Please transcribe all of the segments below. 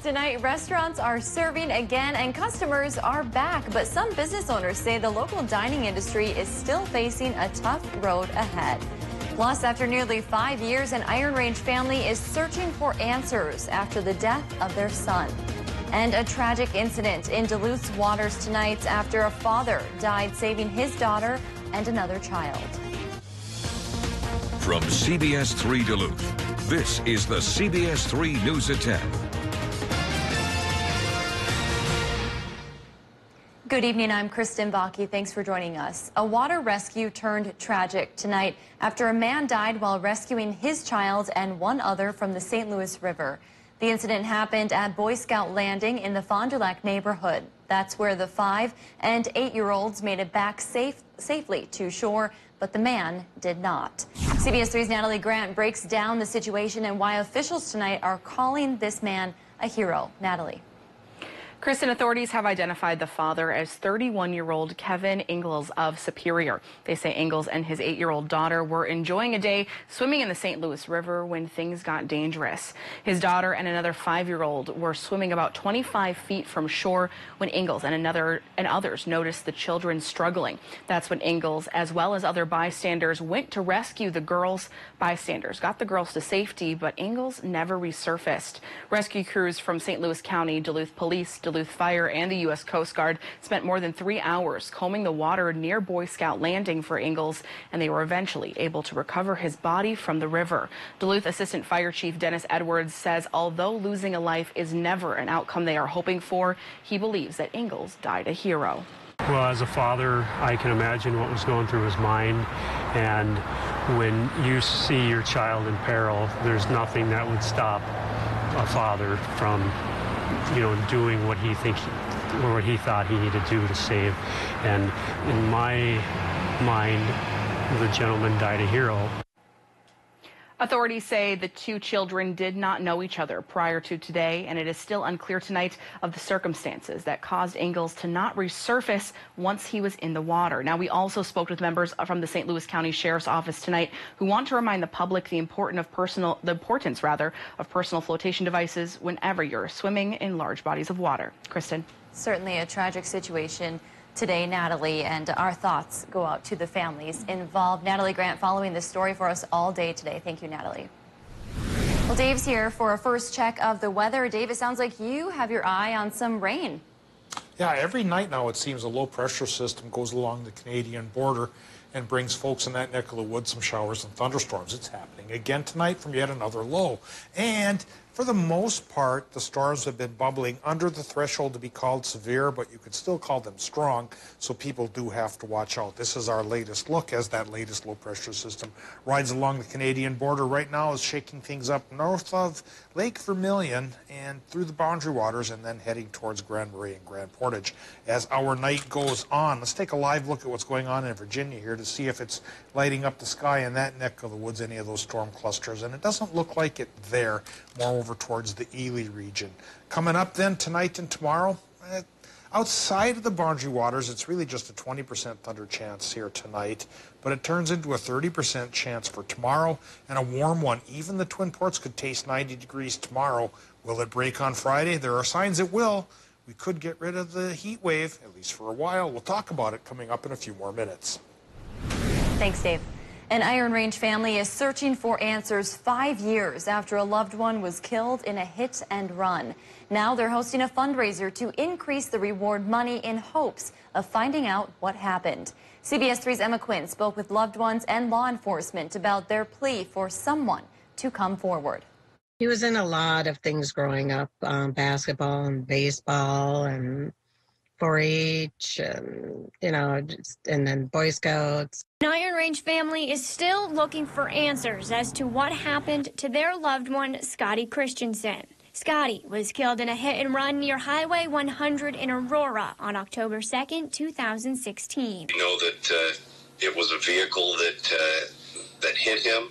Tonight, restaurants are serving again and customers are back, but some business owners say the local dining industry is still facing a tough road ahead. Plus, after nearly 5 years, an Iron Range family is searching for answers after the death of their son. And a tragic incident in Duluth's waters tonight after a father died saving his daughter and another child. From CBS3 Duluth, this is the CBS3 News at 10. Good evening, I'm Kristen Bakke. Thanks for joining us. A water rescue turned tragic tonight after a man died while rescuing his child and one other from the St. Louis River. The incident happened at Boy Scout Landing in the Fond du Lac neighborhood. That's where the 5- and 8-year-olds made it back safely to shore, but the man did not. CBS 3's Natalie Grant breaks down the situation and why officials tonight are calling this man a hero. Natalie. Kristen, authorities have identified the father as 31-year-old Kevin Ingalls of Superior. They say Ingalls and his 8-year-old daughter were enjoying a day swimming in the St. Louis River when things got dangerous. His daughter and another 5-year-old were swimming about 25 feet from shore when Ingalls and others noticed the children struggling. That's when Ingalls, as well as other bystanders, went to rescue the girls. Bystanders got the girls to safety, but Ingalls never resurfaced. Rescue crews from St. Louis County, Duluth Police, Duluth Fire, and the U.S. Coast Guard spent more than 3 hours combing the water near Boy Scout Landing for Ingalls, and they were eventually able to recover his body from the river. Duluth Assistant Fire Chief Dennis Edwards says although losing a life is never an outcome they are hoping for, he believes that Ingalls died a hero. Well, as a father, I can imagine what was going through his mind, and when you see your child in peril, there's nothing that would stop a father from doing what he thought he needed to do to save. And in my mind, the gentleman died a hero. Authorities say the two children did not know each other prior to today, and it is still unclear tonight of the circumstances that caused Ingalls to not resurface once he was in the water. Now, we also spoke with members from the St. Louis County Sheriff's Office tonight who want to remind the public the importance of personal flotation devices whenever you're swimming in large bodies of water. Kristen. Certainly a tragic situation today, Natalie, and our thoughts go out to the families involved. Natalie Grant following this story for us all day today. Thank you, Natalie. Well, Dave's here for a first check of the weather. Dave, it sounds like you have your eye on some rain. Yeah, every night now it seems a low-pressure system goes along the Canadian border and brings folks in that neck of the woods some showers and thunderstorms. It's happening again tonight from yet another low. And for the most part, the storms have been bubbling under the threshold to be called severe, but you could still call them strong, so people do have to watch out. This is our latest look as that latest low-pressure system rides along the Canadian border right now, is shaking things up north of Lake Vermilion and through the Boundary Waters and then heading towards Grand Marais and Grand Portage. As our night goes on, let's take a live look at what's going on in Virginia here to see if it's lighting up the sky in that neck of the woods, any of those storm clusters, and it doesn't look like it there. Moreover, towards the Ely region. Coming up then tonight and tomorrow, outside of the Boundary Waters, it's really just a 20% thunder chance here tonight, but it turns into a 30% chance for tomorrow and a warm one. Even the Twin Ports could taste 90 degrees tomorrow. Will it break on Friday? There are signs it will. We could get rid of the heat wave, at least for a while. We'll talk about it coming up in a few more minutes. Thanks, Dave. An Iron Range family is searching for answers 5 years after a loved one was killed in a hit and run. Now they're hosting a fundraiser to increase the reward money in hopes of finding out what happened. CBS 3's Emma Quinn spoke with loved ones and law enforcement about their plea for someone to come forward. He was in a lot of things growing up, basketball and baseball and 4-H, and, and then Boy Scouts. An Iron Range family is still looking for answers as to what happened to their loved one, Scotty Christensen. Scotty was killed in a hit-and-run near Highway 100 in Aurora on October 2nd, 2016. We know that it was a vehicle that hit him.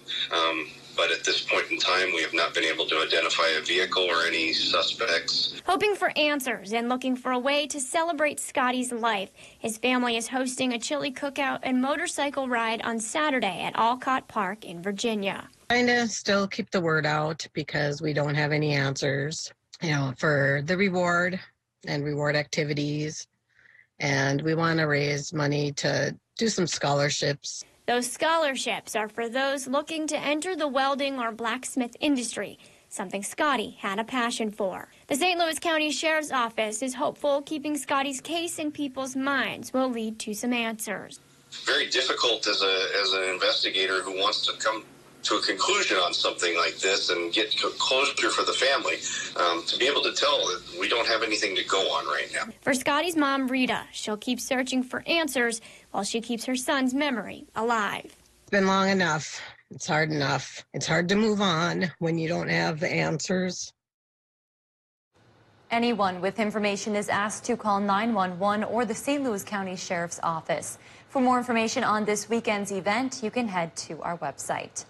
But at this point in time, we have not been able to identify a vehicle or any suspects. Hoping for answers and looking for a way to celebrate Scotty's life, his family is hosting a chili cookout and motorcycle ride on Saturday at Alcott Park in Virginia. Trying to still keep the word out because we don't have any answers. for the reward and reward activities. And we want to raise money to do some scholarships. Those scholarships are for those looking to enter the welding or blacksmith industry, something Scotty had a passion for. The St. Louis County Sheriff's Office is hopeful keeping Scotty's case in people's minds will lead to some answers. Very difficult as an investigator who wants to come to a conclusion on something like this and get closure for the family, to be able to tell that we don't have anything to go on right now. For Scotty's mom, Rita, she'll keep searching for answers while she keeps her son's memory alive. It's been long enough. It's hard enough. It's hard to move on when you don't have the answers. Anyone with information is asked to call 911 or the St. Louis County Sheriff's Office. For more information on this weekend's event, you can head to our website.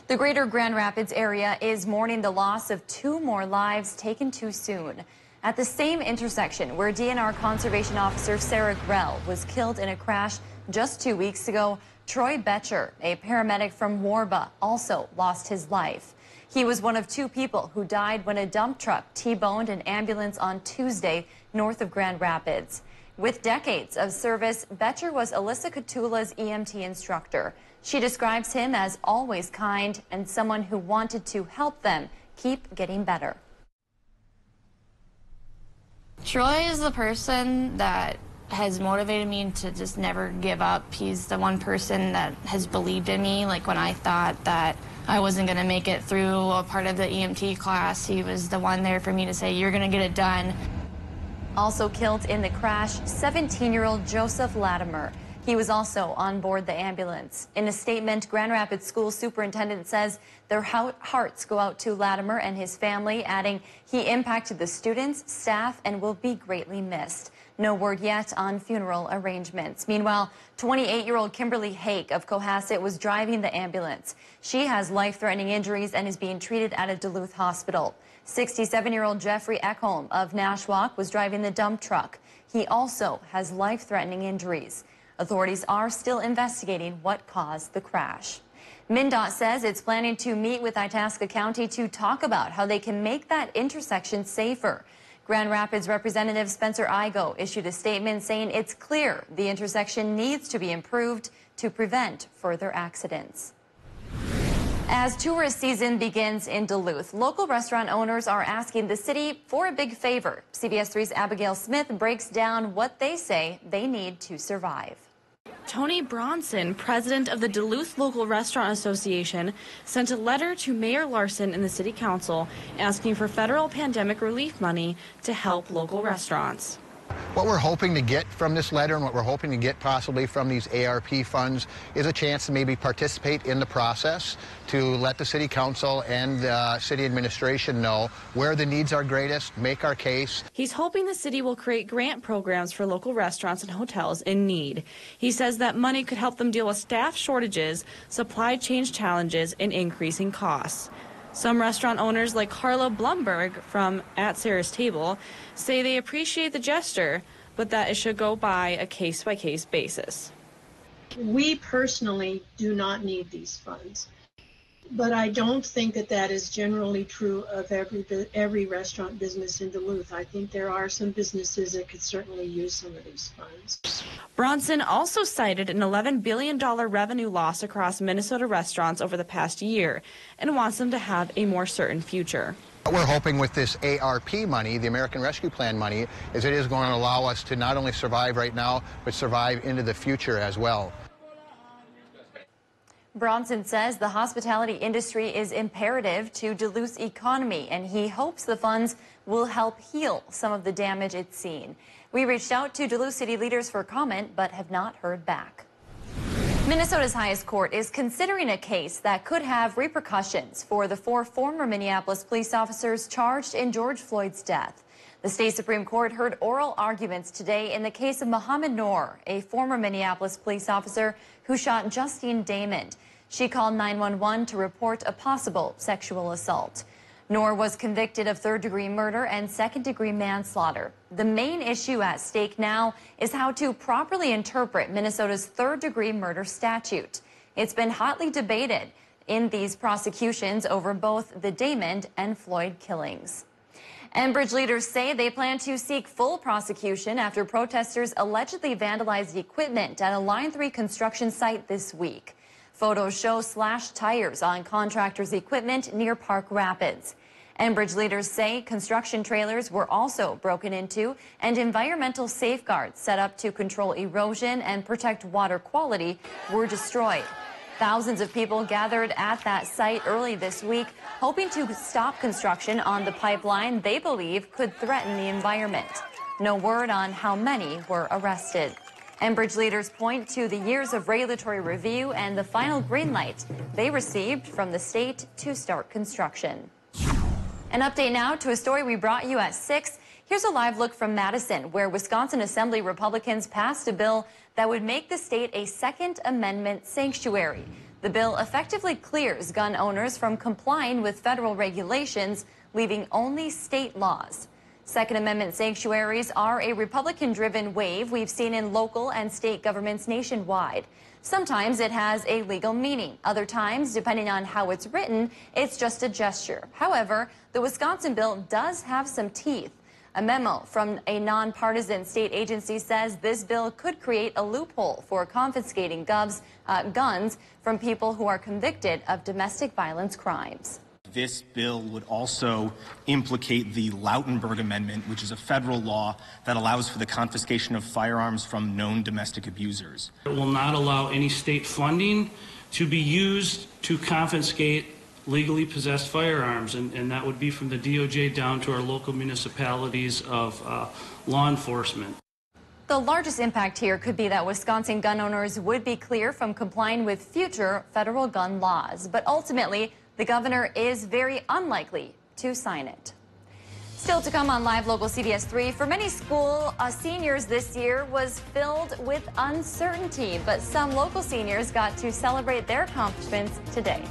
The greater Grand Rapids area is mourning the loss of 2 more lives taken too soon. At the same intersection where DNR Conservation Officer Sarah Grell was killed in a crash just 2 weeks ago, Troy Betcher, a paramedic from Warba, also lost his life. He was one of 2 people who died when a dump truck T-boned an ambulance on Tuesday north of Grand Rapids. With decades of service, Betcher was Alyssa Catula's EMT instructor. She describes him as always kind and someone who wanted to help them keep getting better. Troy is the person that has motivated me to just never give up. He's the one person that has believed in me. Like when I thought that I wasn't going to make it through a part of the EMT class, he was the one there for me to say, you're going to get it done. Also killed in the crash, 17-year-old Joseph Latimer. He was also on board the ambulance. In a statement, Grand Rapids School Superintendent says their hearts go out to Latimer and his family, adding he impacted the students, staff, and will be greatly missed. No word yet on funeral arrangements. Meanwhile, 28-year-old Kimberly Hake of Cohasset was driving the ambulance. She has life-threatening injuries and is being treated at a Duluth hospital. 67-year-old Jeffrey Ekholm of Nashwauk was driving the dump truck. He also has life-threatening injuries. Authorities are still investigating what caused the crash. MnDOT says it's planning to meet with Itasca County to talk about how they can make that intersection safer. Grand Rapids Representative Spencer Igo issued a statement saying it's clear the intersection needs to be improved to prevent further accidents. As tourist season begins in Duluth, local restaurant owners are asking the city for a big favor. CBS3's Abigail Smith breaks down what they say they need to survive. Tony Bronson, president of the Duluth Local Restaurant Association, sent a letter to Mayor Larson and the City Council asking for federal pandemic relief money to help local restaurants. What we're hoping to get from this letter and what we're hoping to get possibly from these ARP funds is a chance to maybe participate in the process to let the City Council and the City Administration know where the needs are greatest, make our case. He's hoping the city will create grant programs for local restaurants and hotels in need. He says that money could help them deal with staff shortages, supply chain challenges, and increasing costs. Some restaurant owners like Carla Blumberg from At Sarah's Table say they appreciate the gesture, but that it should go by a case-by-case basis. We personally do not need these funds, but I don't think that that is generally true of every restaurant business in Duluth. I think there are some businesses that could certainly use some of these funds. Bronson also cited an $11 billion revenue loss across Minnesota restaurants over the past year and wants them to have a more certain future. What we're hoping with this ARP money, the American Rescue Plan money, is it is going to allow us to not only survive right now, but survive into the future as well. Bronson says the hospitality industry is imperative to Duluth's economy, and he hopes the funds will help heal some of the damage it's seen. We reached out to Duluth city leaders for comment, but have not heard back. Minnesota's highest court is considering a case that could have repercussions for the 4 former Minneapolis police officers charged in George Floyd's death. The state Supreme Court heard oral arguments today in the case of Muhammad Noor, a former Minneapolis police officer who shot Justine Damon. She called 911 to report a possible sexual assault. Noor was convicted of 3rd-degree murder and 2nd-degree manslaughter. The main issue at stake now is how to properly interpret Minnesota's 3rd-degree murder statute. It's been hotly debated in these prosecutions over both the Damon and Floyd killings. Enbridge leaders say they plan to seek full prosecution after protesters allegedly vandalized equipment at a Line 3 construction site this week. Photos show slashed tires on contractors' equipment near Park Rapids. Enbridge leaders say construction trailers were also broken into and environmental safeguards set up to control erosion and protect water quality were destroyed. Thousands of people gathered at that site early this week, hoping to stop construction on the pipeline they believe could threaten the environment. No word on how many were arrested. Enbridge leaders point to the years of regulatory review and the final green light they received from the state to start construction. An update now to a story we brought you at 6. Here's a live look from Madison, where Wisconsin Assembly Republicans passed a bill that would make the state a Second Amendment sanctuary. The bill effectively clears gun owners from complying with federal regulations, leaving only state laws. Second Amendment sanctuaries are a Republican-driven wave we've seen in local and state governments nationwide. Sometimes it has a legal meaning. Other times, depending on how it's written, it's just a gesture. However, the Wisconsin bill does have some teeth. A memo from a nonpartisan state agency says this bill could create a loophole for confiscating guns from people who are convicted of domestic violence crimes. This bill would also implicate the Lautenberg Amendment, which is a federal law that allows for the confiscation of firearms from known domestic abusers. It will not allow any state funding to be used to confiscate legally possessed firearms, and that would be from the DOJ down to our local municipalities of law enforcement. The largest impact here could be that Wisconsin gun owners would be clear from complying with future federal gun laws, but ultimately, the governor is very unlikely to sign it. Still to come on Live Local CBS3, for many school seniors this year was filled with uncertainty, but some local seniors got to celebrate their accomplishments today.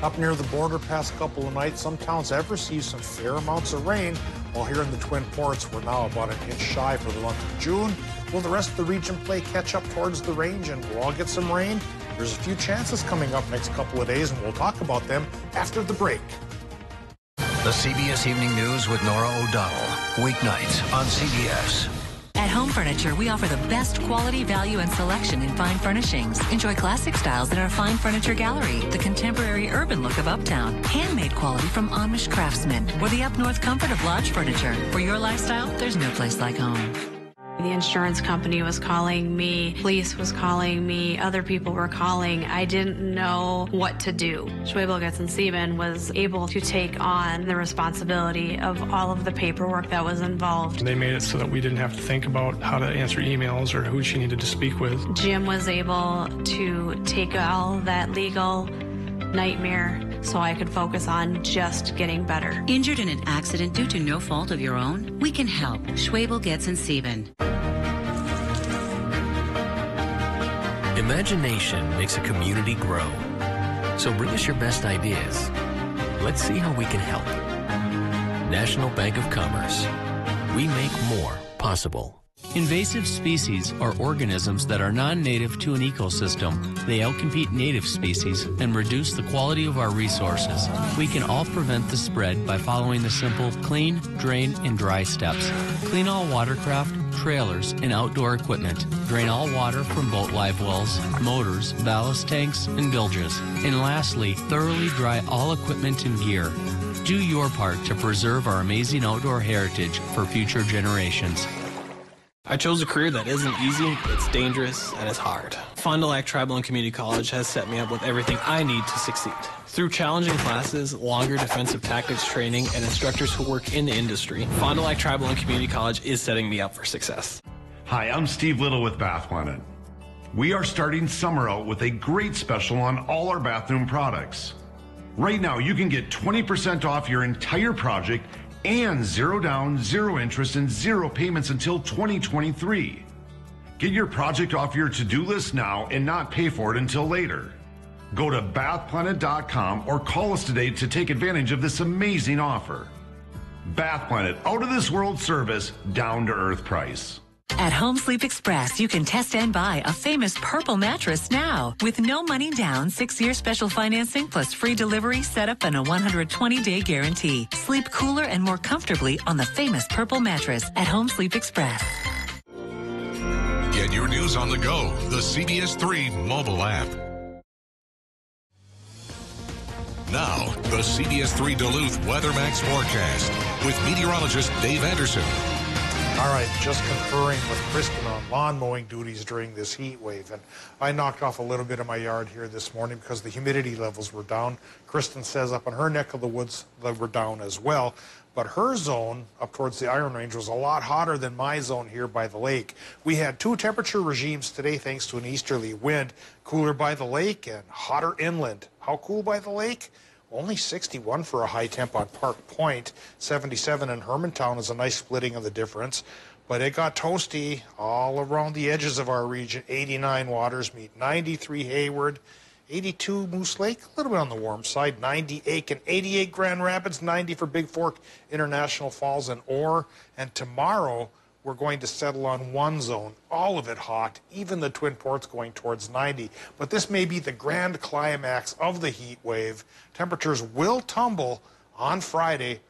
Up near the border past couple of nights, some towns have received some fair amounts of rain, while here in the Twin Ports, we're now about an inch shy for the month of June. Will the rest of the region play catch up towards the range and we'll all get some rain? There's a few chances coming up next couple of days, and we'll talk about them after the break. The CBS Evening News with Nora O'Donnell, weeknights on CBS. At Home Furniture, we offer the best quality, value, and selection in fine furnishings. Enjoy classic styles in our fine furniture gallery, the contemporary urban look of Uptown, handmade quality from Amish craftsmen, or the up-north comfort of lodge furniture. For your lifestyle, there's no place like home. The insurance company was calling me, police was calling me, other people were calling. I didn't know what to do. Schwebel, Getz & Sieben was able to take on the responsibility of all of the paperwork that was involved. They made it so that we didn't have to think about how to answer emails or who she needed to speak with. Jim was able to take all that legal nightmare so I could focus on just getting better. Injured in an accident due to no fault of your own? We can help. Schwebel, Getz & Sieben. Imagination makes a community grow. So bring us your best ideas. Let's see how we can help. National Bank of Commerce. We make more possible. Invasive species are organisms that are non-native to an ecosystem. They outcompete native species and reduce the quality of our resources. We can all prevent the spread by following the simple clean, drain, and dry steps. Clean all watercraft, trailers, and outdoor equipment. Drain all water from boat live wells, motors, ballast tanks, and bilges. And lastly, thoroughly dry all equipment and gear. Do your part to preserve our amazing outdoor heritage for future generations. I chose a career that isn't easy, it's dangerous, and it's hard. Fond du Lac Tribal and Community College has set me up with everything I need to succeed. Through challenging classes, longer defensive tactics training, and instructors who work in the industry, Fond du Lac Tribal and Community College is setting me up for success. Hi, I'm Steve Little with Bath Planet. We are starting summer out with a great special on all our bathroom products. Right now, you can get 20% off your entire project and 0 down, 0 interest, and 0 payments until 2023. Get your project off your to-do list now and not pay for it until later. Go to bathplanet.com or call us today to take advantage of this amazing offer. Bath Planet, out of this world service, down to earth price. At Home Sleep Express, you can test and buy a famous purple mattress now with no money down, 6-year special financing plus free delivery, setup, and a 120-day guarantee. Sleep cooler and more comfortably on the famous purple mattress at Home Sleep Express. Get your news on the go, the CBS3 mobile app. Now, the CBS3 Duluth WeatherMax forecast with meteorologist Dave Anderson. All right, just conferring with Kristen on lawn mowing duties during this heat wave. And I knocked off a little bit of my yard here this morning because the humidity levels were down. Kristen says up in her neck of the woods they were down as well. But her zone up towards the Iron Range was a lot hotter than my zone here by the lake. We had 2 temperature regimes today thanks to an easterly wind. Cooler by the lake and hotter inland. How cool by the lake? Only 61 for a high temp on Park Point. 77 in Hermantown is a nice splitting of the difference. But it got toasty all around the edges of our region. 89 Watersmeet, 93 Hayward, 82 Moose Lake, a little bit on the warm side, 90 Aiken, 88 Grand Rapids, 90 for Big Fork, International Falls, and Orr. And tomorrow, we're going to settle on one zone, all of it hot, even the Twin Ports going towards 90. But this may be the grand climax of the heat wave. Temperatures will tumble on Friday,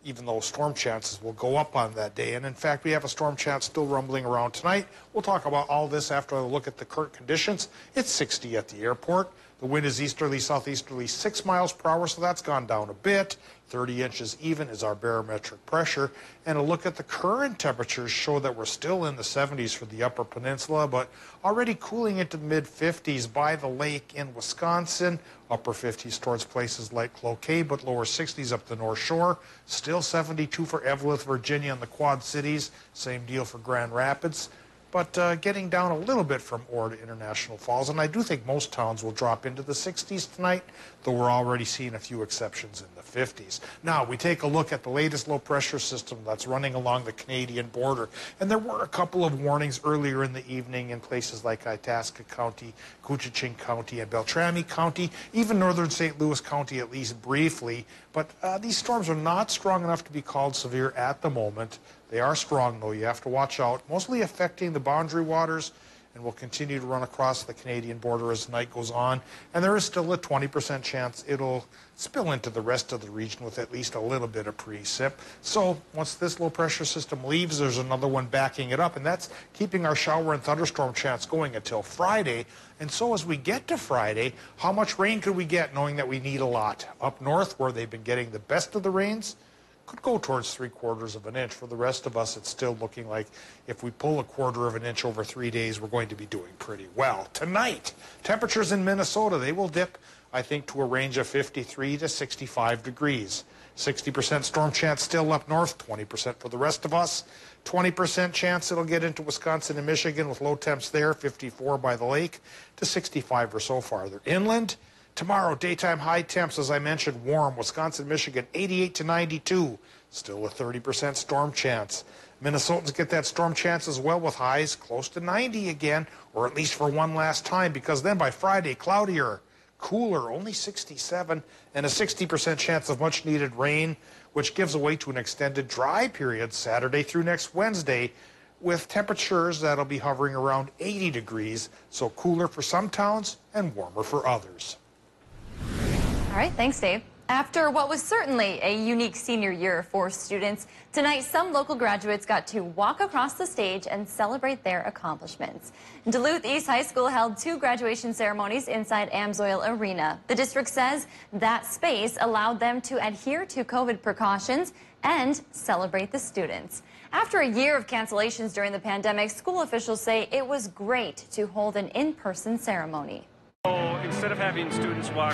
even though storm chances will go up on that day. And in fact, we have a storm chance still rumbling around tonight. We'll talk about all this after a look at the current conditions. It's 60 at the airport. The wind is easterly, southeasterly, 6 miles per hour, so that's gone down a bit. 30 inches even is our barometric pressure. And a look at the current temperatures show that we're still in the 70s for the Upper Peninsula, but already cooling into the mid-50s by the lake in Wisconsin. Upper 50s towards places like Cloquet, but lower 60s up the North Shore. Still 72 for Evelyn, Virginia, and the Quad Cities. Same deal for Grand Rapids. But getting down a little bit from Orr to International Falls. And I do think most towns will drop into the 60s tonight, though we're already seeing a few exceptions in the 50s. Now, we take a look at the latest low-pressure system that's running along the Canadian border. And there were a couple of warnings earlier in the evening in places like Itasca County, Couchiching County, and Beltrami County, even northern St. Louis County, at least briefly. But these storms are not strong enough to be called severe at the moment. They are strong, though. You have to watch out, mostly affecting the boundary waters, and will continue to run across the Canadian border as the night goes on. And there is still a 20% chance it'll spill into the rest of the region with at least a little bit of precip. So once this low-pressure system leaves, there's another one backing it up, and that's keeping our shower and thunderstorm chance going until Friday. And so as we get to Friday, how much rain could we get, knowing that we need a lot? Up north, where they've been getting the best of the rains, could go towards 3/4 of an inch. For the rest of us, it's still looking like if we pull a 1/4 of an inch over 3 days, we're going to be doing pretty well. Tonight, temperatures in Minnesota, they will dip, I think, to a range of 53 to 65 degrees. 60% storm chance still up north, 20% for the rest of us. 20% chance it'll get into Wisconsin and Michigan with low temps there, 54 by the lake to 65 or so farther inland. Tomorrow, daytime high temps, as I mentioned, warm. Wisconsin, Michigan, 88 to 92. Still a 30% storm chance. Minnesotans get that storm chance as well with highs close to 90 again, or at least for one last time, because then by Friday, cloudier, cooler, only 67, and a 60% chance of much-needed rain, which gives way to an extended dry period Saturday through next Wednesday, with temperatures that'll be hovering around 80 degrees, so cooler for some towns and warmer for others. All right, thanks, Dave. After what was certainly a unique senior year for students, tonight some local graduates got to walk across the stage and celebrate their accomplishments. Duluth East High School held 2 graduation ceremonies inside Amsoil Arena. The district says that space allowed them to adhere to COVID precautions and celebrate the students. After a year of cancellations during the pandemic, school officials say it was great to hold an in-person ceremony. So instead of having students walk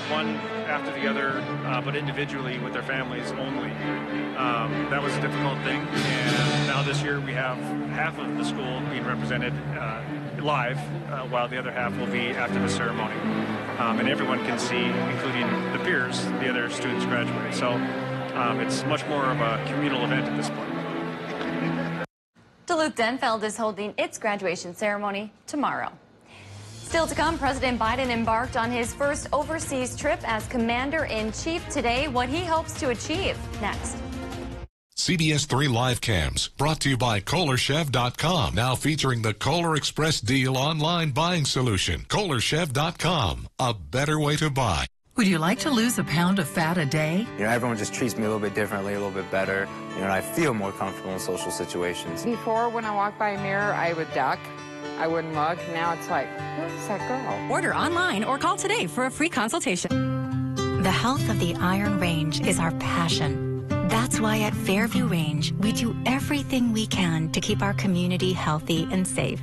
one after the other, but individually with their families only, that was a difficult thing. And now this year we have half of the school being represented live, while the other half will be after the ceremony. And everyone can see, including the peers, the other students graduate. So it's much more of a communal event at this point. Duluth-Denfeld is holding its graduation ceremony tomorrow. Still to come, President Biden embarked on his first overseas trip as Commander-in-Chief today. What he hopes to achieve next. CBS3 Live Cams, brought to you by KohlerChef.com, now featuring the Kohler Express Deal online buying solution. KohlerChef.com, a better way to buy. Would you like to lose a pound of fat a day? Everyone just treats me a little bit differently, a little bit better. And I feel more comfortable in social situations. Before, when I walked by a mirror, I would duck. I wouldn't look. Now it's like, who's that girl? Order online or call today for a free consultation. The health of the Iron Range is our passion. That's why at Fairview Range, we do everything we can to keep our community healthy and safe.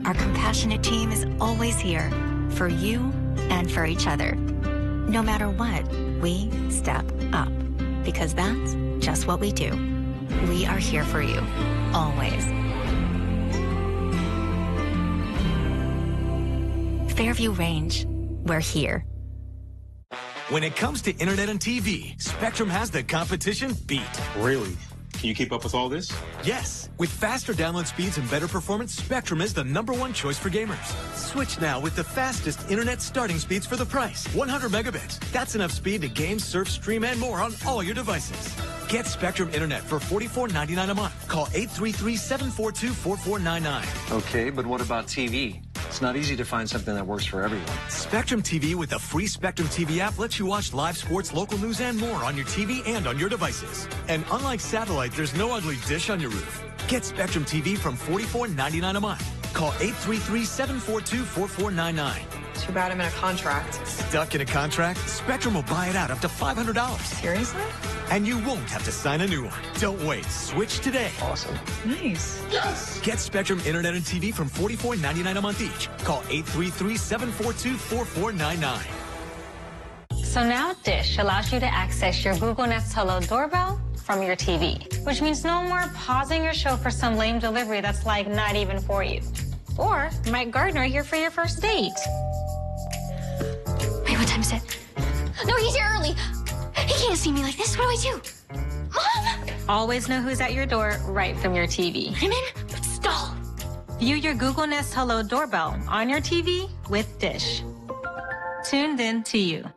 Our compassionate team is always here for you and for each other. No matter what, we step up because that's just what we do. We are here for you, always. Fairview Range, we're here. When it comes to internet and TV, Spectrum has the competition beat. Really? Can you keep up with all this? Yes. With faster download speeds and better performance, Spectrum is the #1 choice for gamers. Switch now with the fastest internet starting speeds for the price. 100 megabits. That's enough speed to game, surf, stream, and more on all your devices. Get Spectrum Internet for $44.99 a month. Call 833-742-4499. Okay, but what about TV? It's not easy to find something that works for everyone. Spectrum TV with the free Spectrum TV app lets you watch live sports, local news, and more on your TV and on your devices. And unlike satellite, there's no ugly dish on your roof. Get Spectrum TV from $44.99 a month. Call 833-742-4499. Too bad I'm in a contract. Stuck in a contract? Spectrum will buy it out up to $500. Seriously? And you won't have to sign a new one. Don't wait. Switch today. Awesome. Nice. Yes! Get Spectrum Internet and TV from $44.99 a month each. Call 833-742-4499. So now Dish allows you to access your Google Nest Hello doorbell from your TV, which means no more pausing your show for some lame delivery that's like not even for you. Or Mike Gardner here for your first date. Wait, what time is it? No, he's here early. He can't see me like this. What do I do? Mom! Always know who's at your door right from your TV. I'm in, but stall. View your Google Nest Hello doorbell on your TV with Dish. Tuned in to you.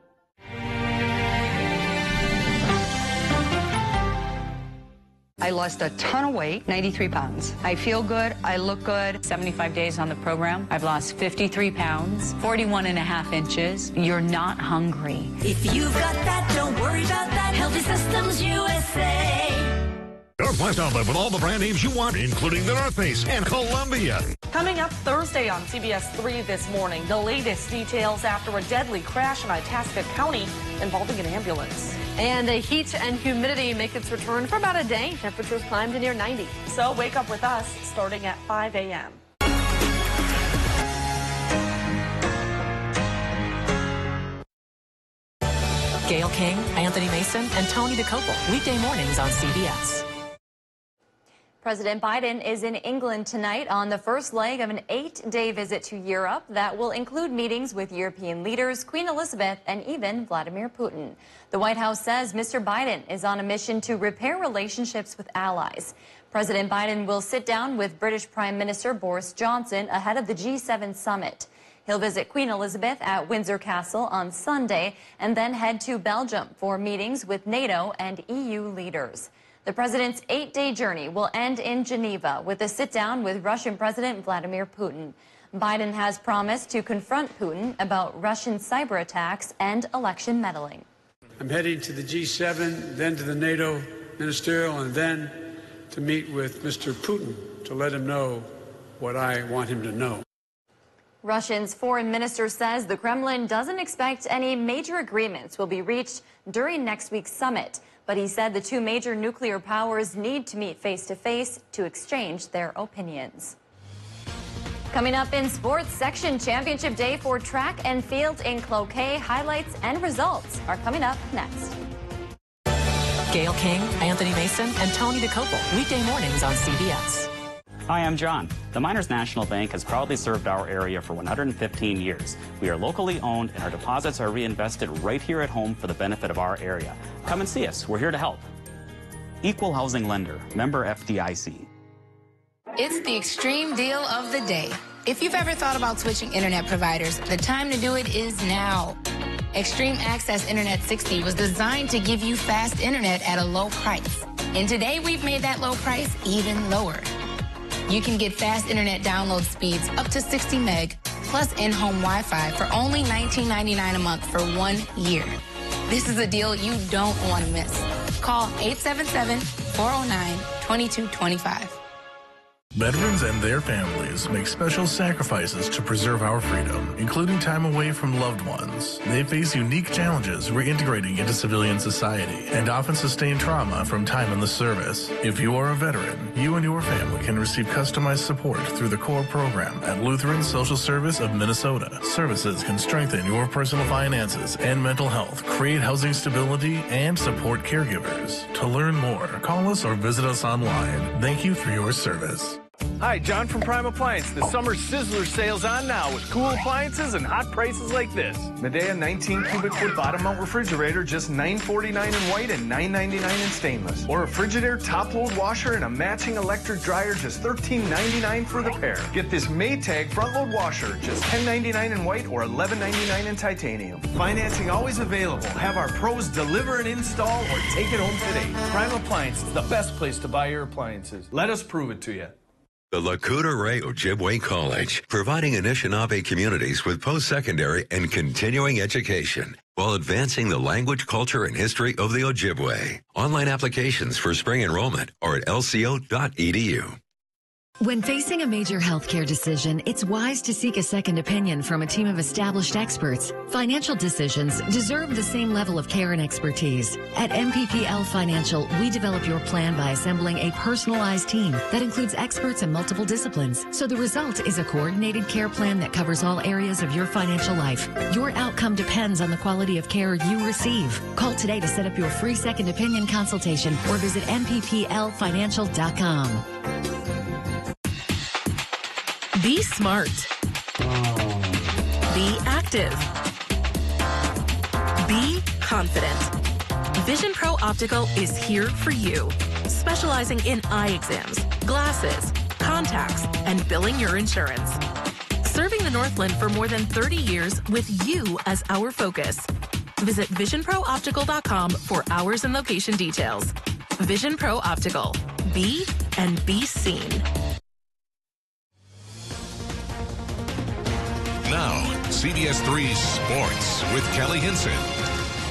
I lost a ton of weight, 93 pounds. I feel good, I look good. 75 days on the program, I've lost 53 pounds, 41 and a half inches. You're not hungry. If you've got that, don't worry about that. Healthy Systems USA. Northwest Outlet with all the brand names you want, including the North Face and Columbia. Coming up Thursday on CBS3 this morning, the latest details after a deadly crash in Itasca County involving an ambulance. And the heat and humidity make its return for about a day. Temperatures climb to near 90. So wake up with us starting at 5 a.m. Gayle King, Anthony Mason, and Tony DeCopel. Weekday mornings on CBS. President Biden is in England tonight on the first leg of an 8-day visit to Europe that will include meetings with European leaders, Queen Elizabeth, and even Vladimir Putin. The White House says Mr. Biden is on a mission to repair relationships with allies. President Biden will sit down with British Prime Minister Boris Johnson ahead of the G7 summit. He'll visit Queen Elizabeth at Windsor Castle on Sunday and then head to Belgium for meetings with NATO and EU leaders. The president's 8-day journey will end in Geneva with a sit-down with Russian President Vladimir Putin. Biden has promised to confront Putin about Russian cyber attacks and election meddling. I'm heading to the G7, then to the NATO ministerial, and then to meet with Mr. Putin to let him know what I want him to know. Russia's foreign minister says the Kremlin doesn't expect any major agreements will be reached during next week's summit. But he said the two major nuclear powers need to meet face-to-face to exchange their opinions. Coming up in sports, section championship day for track and field in Cloquet. Highlights and results are coming up next. Gayle King, Anthony Mason, and Tony DeCopel. Weekday mornings on CBS. Hi, I'm John. The Miners National Bank has proudly served our area for 115 years. We are locally owned, and our deposits are reinvested right here at home for the benefit of our area. Come and see us. We're here to help. Equal Housing Lender, member FDIC. It's the extreme deal of the day. If you've ever thought about switching internet providers, the time to do it is now. Extreme Access Internet 60 was designed to give you fast internet at a low price. And today we've made that low price even lower. You can get fast internet download speeds up to 60 meg, plus in-home Wi-Fi for only $19.99 a month for 1 year. This is a deal you don't want to miss. Call 877-409-2225. Veterans and their families make special sacrifices to preserve our freedom, including time away from loved ones. They face unique challenges reintegrating into civilian society and often sustain trauma from time in the service. If you are a veteran, you and your family can receive customized support through the CORE program at Lutheran Social Service of Minnesota. Services can strengthen your personal finances and mental health, create housing stability, and support caregivers. To learn more, call us or visit us online. Thank you for your service. Hi, John from Prime Appliance. The summer sizzler sale's on now with cool appliances and hot prices like this. Medea 19 cubic foot bottom mount refrigerator, just $9.49 in white and $9.99 in stainless. Or a Frigidaire top load washer and a matching electric dryer, just $13.99 for the pair. Get this Maytag front load washer, just $10.99 in white or $11.99 in titanium. Financing always available. Have our pros deliver and install or take it home today. Prime Appliance is the best place to buy your appliances. Let us prove it to you. The Lakota Ray Ojibwe College, providing Anishinaabe communities with post-secondary and continuing education while advancing the language, culture, and history of the Ojibwe. Online applications for spring enrollment are at lco.edu. When facing a major healthcare decision, it's wise to seek a second opinion from a team of established experts. Financial decisions deserve the same level of care and expertise. At MPPL Financial, we develop your plan by assembling a personalized team that includes experts in multiple disciplines. So the result is a coordinated care plan that covers all areas of your financial life. Your outcome depends on the quality of care you receive. Call today to set up your free second opinion consultation or visit mpplfinancial.com. Be smart. Be active. Be confident. Vision Pro Optical is here for you, specializing in eye exams, glasses, contacts, and billing your insurance. Serving the Northland for more than 30 years with you as our focus. Visit visionprooptical.com for hours and location details. Vision Pro Optical. Be and be seen. Now, CBS3 Sports with Kelly Hinson.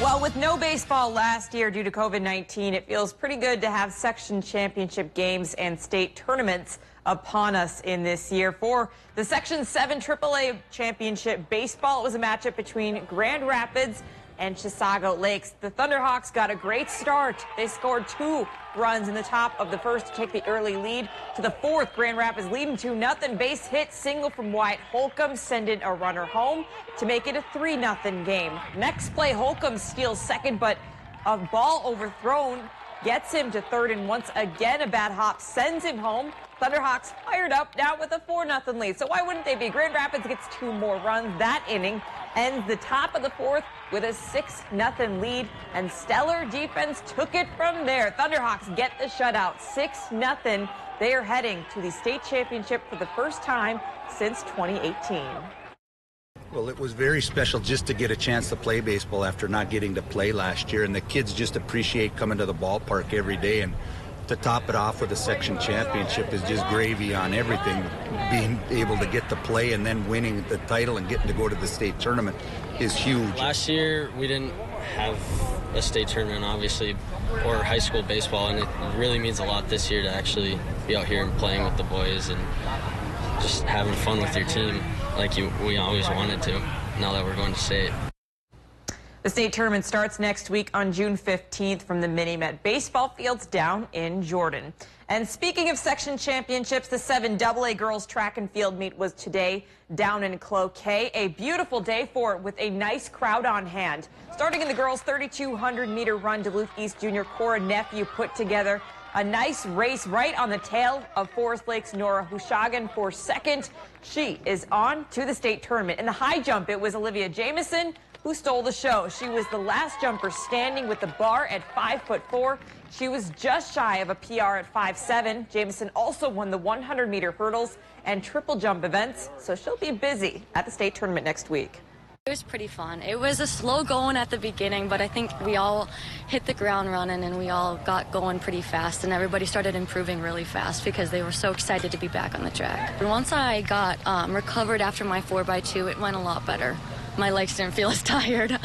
Well, with no baseball last year due to COVID-19, it feels pretty good to have section championship games and state tournaments upon us in this year. For the Section 7 AAA Championship Baseball, it was a matchup between Grand Rapids and Chisago Lakes. The Thunderhawks got a great start. They scored 2 runs in the top of the first to take the early lead. To the fourth, Grand Rapids leading 2-0. Base hit single from Wyatt Holcomb, sending a runner home to make it a 3-0 game. Next play, Holcomb steals second, but a ball overthrown gets him to third, and once again a bad hop sends him home. Thunderhawks fired up now with a 4-0 lead. So why wouldn't they be? Grand Rapids gets 2 more runs. That inning ends the top of the fourth with a 6-0 lead, and stellar defense took it from there. Thunderhawks get the shutout, 6-0. They are heading to the state championship for the first time since 2018. Well, it was very special just to get a chance to play baseball after not getting to play last year, and the kids just appreciate coming to the ballpark every day. And to top it off with a section championship is just gravy on everything. Being able to get to play and then winning the title and getting to go to the state tournament is huge. Last year we didn't have a state tournament, obviously, or high school baseball, and it really means a lot this year to actually be out here and playing with the boys and just having fun with your team like we always wanted to, now that we're going to state. The state tournament starts next week on June 15th from the Mini-Met baseball fields down in Jordan. And speaking of section championships, the 7AA girls track and field meet was today down in Cloquet. A beautiful day for it with a nice crowd on hand. Starting in the girls' 3,200-meter run, Duluth East junior Cora Nephew put together a nice race right on the tail of Forest Lake's Nora Hushagan for second. She is on to the state tournament. In the high jump, it was Olivia Jamison who stole the show. She was the last jumper standing with the bar at 5'4". She was just shy of a PR at 5'7". Jamison also won the 100-meter hurdles and triple jump events, so she'll be busy at the state tournament next week. It was pretty fun. It was a slow going at the beginning, but I think we all hit the ground running and we all got going pretty fast, and everybody started improving really fast because they were so excited to be back on the track. And once I got recovered after my 4x2, it went a lot better. My legs didn't feel as tired.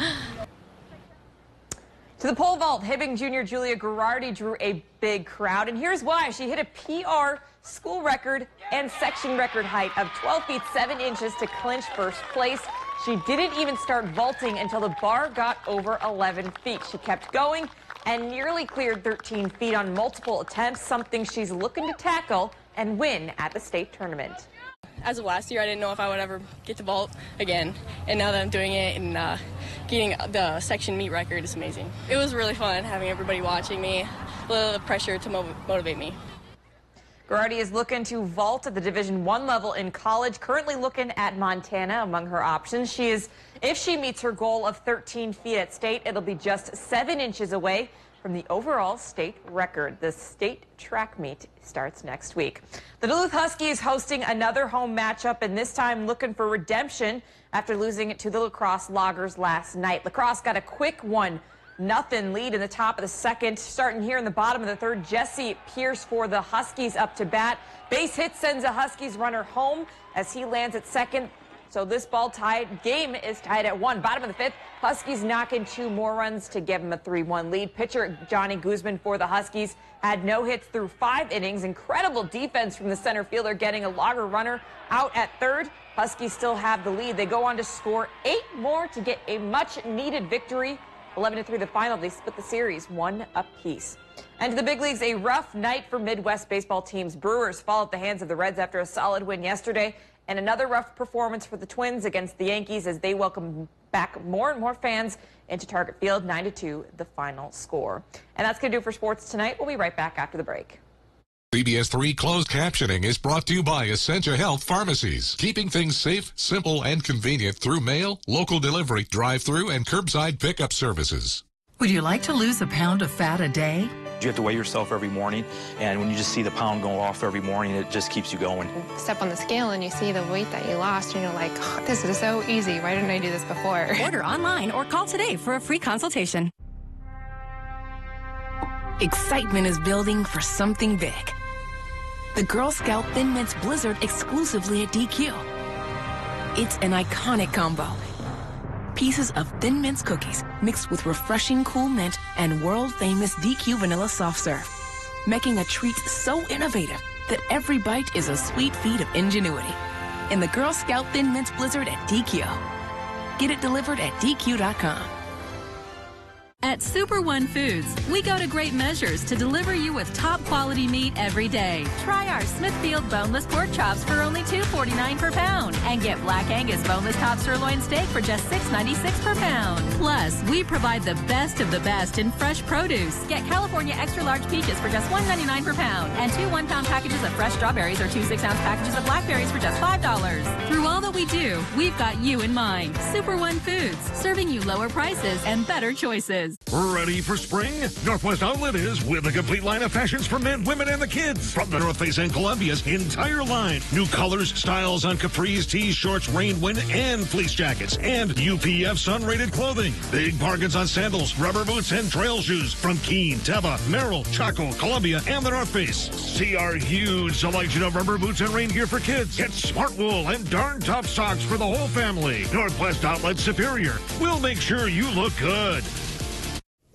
To the pole vault, Hibbing Jr. Julia Girardi drew a big crowd, and here's why. She hit a PR school record and section record height of 12 feet 7 inches to clinch first place. She didn't even start vaulting until the bar got over 11 feet. She kept going and nearly cleared 13 feet on multiple attempts, something she's looking to tackle and win at the state tournament. As of last year, I didn't know if I would ever get to vault again, and now that I'm doing it and getting the section meet record is amazing. It was really fun having everybody watching me, a little pressure to motivate me. Girardi is looking to vault at the Division I level in college, currently looking at Montana among her options. If she meets her goal of 13 feet at state, it'll be just 7 inches away from the overall state record. The state track meet starts next week. The Duluth Huskies hosting another home matchup, and this time looking for redemption after losing it to the Lacrosse Loggers last night. Lacrosse got a quick 1-0 lead in the top of the second. Starting here in the bottom of the third, Jesse Pierce for the Huskies up to bat. Base hit sends a Huskies runner home as he lands at second. So this game is tied at 1. Bottom of the fifth, Huskies knock in 2 more runs to give them a 3-1 lead. Pitcher Johnny Guzman for the Huskies had no hits through 5 innings. Incredible defense from the center fielder, getting a Logger runner out at third. Huskies still have the lead. They go on to score 8 more to get a much-needed victory. 11-3 the final. They split the series 1 apiece. And to the big leagues, a rough night for Midwest baseball teams. Brewers fall at the hands of the Reds after a solid win yesterday. And another rough performance for the Twins against the Yankees as they welcome back more and more fans into Target Field. 9-2 the final score. And that's going to do it for sports tonight. We'll be right back after the break. CBS3 closed captioning is brought to you by Essentia Health Pharmacies, keeping things safe, simple, and convenient through mail, local delivery, drive-through, and curbside pickup services. Would you like to lose a pound of fat a day? You have to weigh yourself every morning, and when you just see the pound go off every morning, it just keeps you going. Step on the scale and you see the weight that you lost, and you're like, oh, this is so easy. Why didn't I do this before? Order online or call today for a free consultation. Excitement is building for something big. The Girl Scout Thin Mints Blizzard exclusively at DQ. It's an iconic combo. Pieces of Thin Mints cookies mixed with refreshing cool mint and world-famous DQ vanilla soft serve, making a treat so innovative that every bite is a sweet feat of ingenuity. In the Girl Scout Thin Mints Blizzard at DQ. Get it delivered at DQ.com. At Super One Foods, we go to great measures to deliver you with top quality meat every day. Try our Smithfield boneless pork chops for only $2.49 per pound and get Black Angus boneless top sirloin steak for just $6.96 per pound. Plus, we provide the best of the best in fresh produce. Get California extra large peaches for just $1.99 per pound and 2 1-pound packages of fresh strawberries or 2 6-ounce packages of blackberries for just $5. Through all that we do, we've got you in mind. Super One Foods, serving you lower prices and better choices. Ready for spring? Northwest Outlet is with a complete line of fashions for men, women, and the kids. From the North Face and Columbia's entire line. New colors, styles on capris, tees, shorts, rain, wind, and fleece jackets. And UPF sun-rated clothing. Big bargains on sandals, rubber boots, and trail shoes from Keen, Teva, Merrill, Chaco, Columbia, and the North Face. See our huge selection of rubber boots and rain gear for kids. Get smart wool and darn tough socks for the whole family. Northwest Outlet Superior. We'll make sure you look good.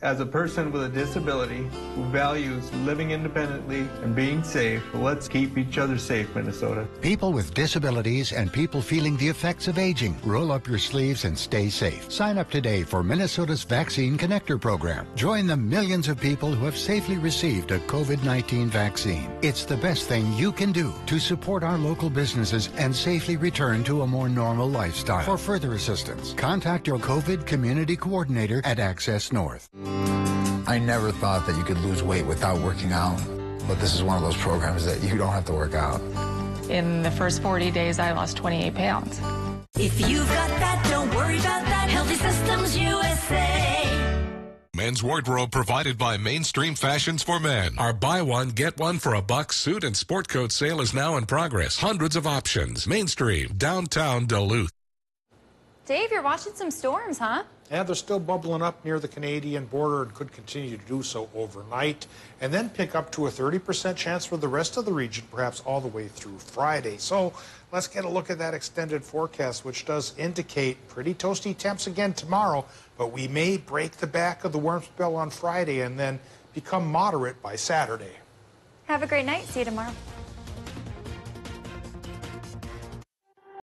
As a person with a disability who values living independently and being safe, let's keep each other safe, Minnesota. People with disabilities and people feeling the effects of aging. Roll up your sleeves and stay safe. Sign up today for Minnesota's Vaccine Connector program. Join the millions of people who have safely received a COVID-19 vaccine. It's the best thing you can do to support our local businesses and safely return to a more normal lifestyle. For further assistance, contact your COVID community coordinator at Access North. I never thought that you could lose weight without working out, but this is one of those programs that you don't have to work out. In the first 40 days, I lost 28 pounds. If you've got that, don't worry about that. Healthy Systems USA. Men's wardrobe provided by Mainstream Fashions for Men. Our buy one, get one for $1 suit and sport coat sale is now in progress. Hundreds of options. Mainstream, downtown Duluth. Dave, you're watching some storms, huh? And they're still bubbling up near the Canadian border and could continue to do so overnight, and then pick up to a 30% chance for the rest of the region, perhaps all the way through Friday. So let's get a look at that extended forecast, which does indicate pretty toasty temps again tomorrow, but we may break the back of the warm spell on Friday and then become moderate by Saturday. Have a great night. See you tomorrow.